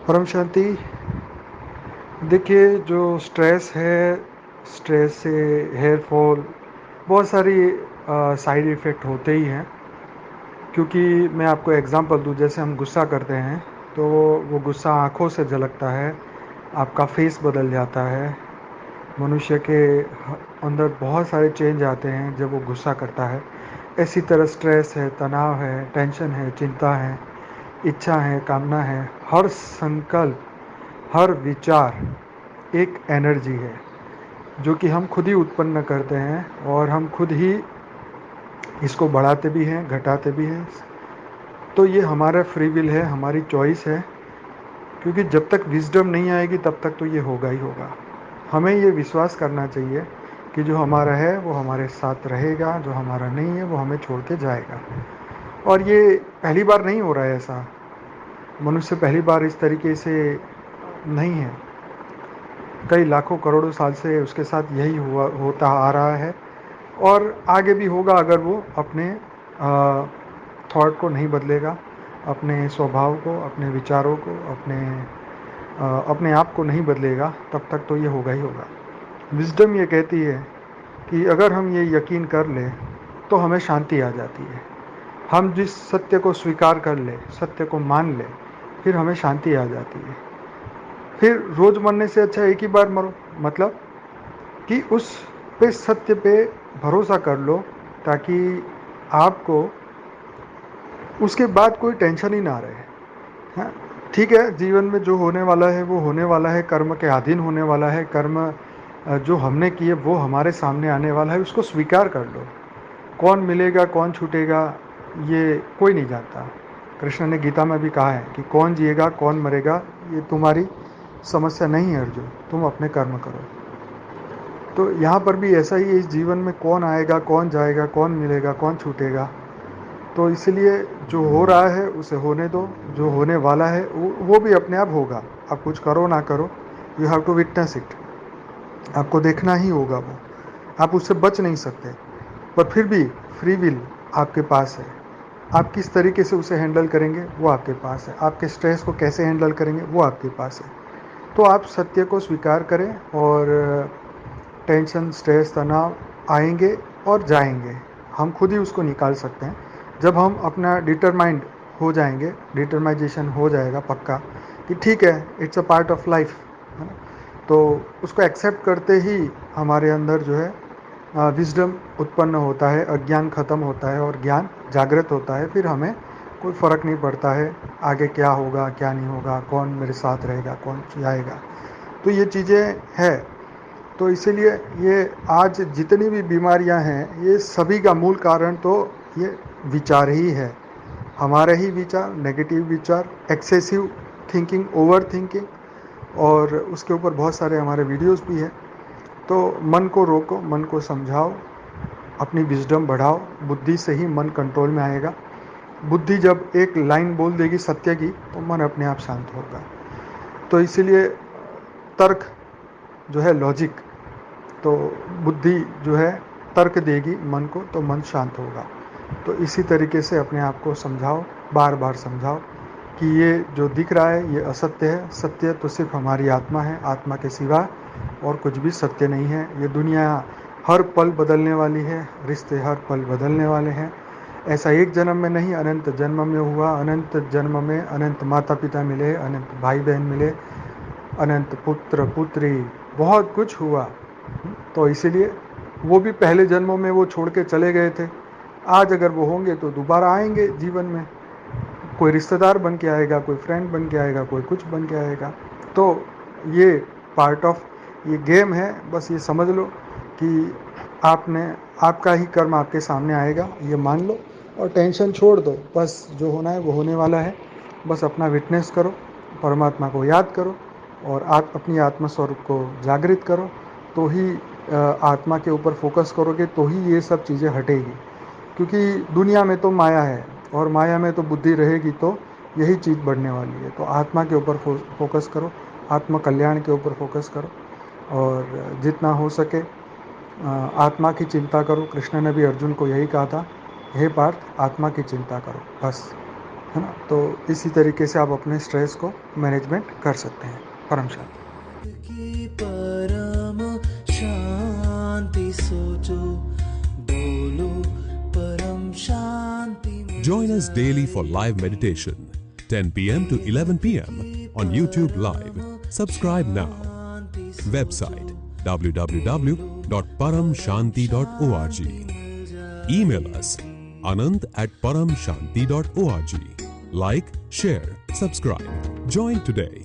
परम शांति। देखिए, जो स्ट्रेस है, स्ट्रेस से हेयर फॉल, बहुत सारी साइड इफ़ेक्ट होते ही हैं। क्योंकि मैं आपको एग्जांपल दूं, जैसे हम गुस्सा करते हैं तो वो गुस्सा आँखों से झलकता है, आपका फेस बदल जाता है। मनुष्य के अंदर बहुत सारे चेंज आते हैं जब वो गुस्सा करता है। इसी तरह स्ट्रेस है, तनाव है, टेंशन है, चिंता है, इच्छा है, कामना है, हर संकल्प, हर विचार एक एनर्जी है जो कि हम खुद ही उत्पन्न करते हैं, और हम खुद ही इसको बढ़ाते भी हैं, घटाते भी हैं। तो ये हमारा फ्री विल है, हमारी चॉइस है। क्योंकि जब तक विजडम नहीं आएगी तब तक तो ये होगा ही होगा। हमें ये विश्वास करना चाहिए कि जो हमारा है वो हमारे साथ रहेगा, जो हमारा नहीं है वो हमें छोड़ के जाएगा। और ये पहली बार नहीं हो रहा है ऐसा। मनुष्य पहली बार इस तरीके से नहीं है। कई लाखों करोड़ों साल से उसके साथ यही हुआ होता आ रहा है, और आगे भी होगा अगर वो अपने थॉट को नहीं बदलेगा, अपने स्वभाव को, अपने विचारों को, अपने आप को नहीं बदलेगा, तब तक तो ये होगा ही होगा। विजडम ये कहती है कि अगर हम ये यकीन कर लें तो हमें शांति आ जाती है। हम जिस सत्य को स्वीकार कर ले, सत्य को मान ले, फिर हमें शांति आ जाती है। फिर रोज मरने से अच्छा एक ही बार मरो। मतलब कि उस पे, सत्य पे भरोसा कर लो, ताकि आपको उसके बाद कोई टेंशन ही ना रहे। हाँ, ठीक है, जीवन में जो होने वाला है वो होने वाला है, कर्म के अधीन होने वाला है। कर्म जो हमने किए वो हमारे सामने आने वाला है, उसको स्वीकार कर लो। कौन मिलेगा, कौन छूटेगा, ये कोई नहीं जानता। कृष्ण ने गीता में भी कहा है कि कौन जिएगा, कौन मरेगा, ये तुम्हारी समस्या नहीं है अर्जुन, तुम अपने कर्म करो। तो यहाँ पर भी ऐसा ही है, इस जीवन में कौन आएगा, कौन जाएगा, कौन मिलेगा, कौन छूटेगा। तो इसलिए जो हो रहा है उसे होने दो, जो होने वाला है वो भी अपने आप होगा। आप कुछ करो ना करो, you have to witness it. आपको देखना ही होगा वो, आप उससे बच नहीं सकते। पर फिर भी फ्री विल आपके पास है। आप किस तरीके से उसे हैंडल करेंगे वो आपके पास है। आपके स्ट्रेस को कैसे हैंडल करेंगे वो आपके पास है। तो आप सत्य को स्वीकार करें, और टेंशन, स्ट्रेस, तनाव आएंगे और जाएंगे। हम खुद ही उसको निकाल सकते हैं जब हम अपना डिटरमाइंड हो जाएंगे, डिटरमाइजेशन हो जाएगा पक्का कि ठीक है, it's a part of life, है ना। तो उसको एक्सेप्ट करते ही हमारे अंदर जो है विजडम उत्पन्न होता है, अज्ञान खत्म होता है और ज्ञान जागृत होता है। फिर हमें कोई फ़र्क नहीं पड़ता है आगे क्या होगा, क्या नहीं होगा, कौन मेरे साथ रहेगा, कौन जाएगा। तो ये चीज़ें हैं। तो इसीलिए ये आज जितनी भी बीमारियां हैं, ये सभी का मूल कारण तो ये विचार ही है। हमारे ही विचार, नेगेटिव विचार, एक्सेसिव थिंकिंग, ओवर थिंकिंग। और उसके ऊपर बहुत सारे हमारे वीडियोस भी हैं। तो मन को रोको, मन को समझाओ, अपनी विजडम बढ़ाओ। बुद्धि से ही मन कंट्रोल में आएगा। बुद्धि जब एक लाइन बोल देगी सत्य की तो मन अपने आप शांत होगा। तो इसीलिए तर्क जो है, लॉजिक, तो बुद्धि जो है तर्क देगी मन को, तो मन शांत होगा। तो इसी तरीके से अपने आप को समझाओ, बार बार समझाओ कि ये जो दिख रहा है ये असत्य है। सत्य तो सिर्फ हमारी आत्मा है, आत्मा के सिवा और कुछ भी सत्य नहीं है। ये दुनिया हर पल बदलने वाली है, रिश्ते हर पल बदलने वाले हैं। ऐसा एक जन्म में नहीं, अनंत जन्म में हुआ। अनंत जन्म में अनंत माता पिता मिले, अनंत भाई बहन मिले, अनंत पुत्र पुत्री, बहुत कुछ हुआ। तो इसीलिए वो भी पहले जन्मों में वो छोड़ के चले गए थे। आज अगर वो होंगे तो दोबारा आएंगे जीवन में। कोई रिश्तेदार बन के आएगा, कोई फ्रेंड बन के आएगा, कोई कुछ बन के आएगा। तो ये पार्ट ऑफ ये गेम है। बस ये समझ लो कि आपने, आपका ही कर्म आपके सामने आएगा, ये मान लो। और टेंशन छोड़ दो, बस जो होना है वो होने वाला है। बस अपना विटनेस करो, परमात्मा को याद करो, और आप अपनी आत्मा स्वरूप को जागृत करो। तो ही आत्मा के ऊपर फोकस करोगे तो ही ये सब चीज़ें हटेगी। क्योंकि दुनिया में तो माया है, और माया में तो बुद्धि रहेगी तो यही चीज़ बढ़ने वाली है। तो आत्मा के ऊपर फोकस करो, आत्मा कल्याण के ऊपर फोकस करो, और जितना हो सके आत्मा की चिंता करो। कृष्ण ने भी अर्जुन को यही कहा था, हे पार्थ, आत्मा की चिंता करो बस। है ना। तो इसी तरीके से आप अपने स्ट्रेस को मैनेजमेंट कर सकते हैं। परम शांति। की परम शांति सोचो, बोलो परम शांति। Join us daily for live meditation, 10 p.m. to 11 p.m. on YouTube Live. Subscribe now. Website www.paramshanti.org. Email us anant@paramshanti.org. Like, share, subscribe. Join today.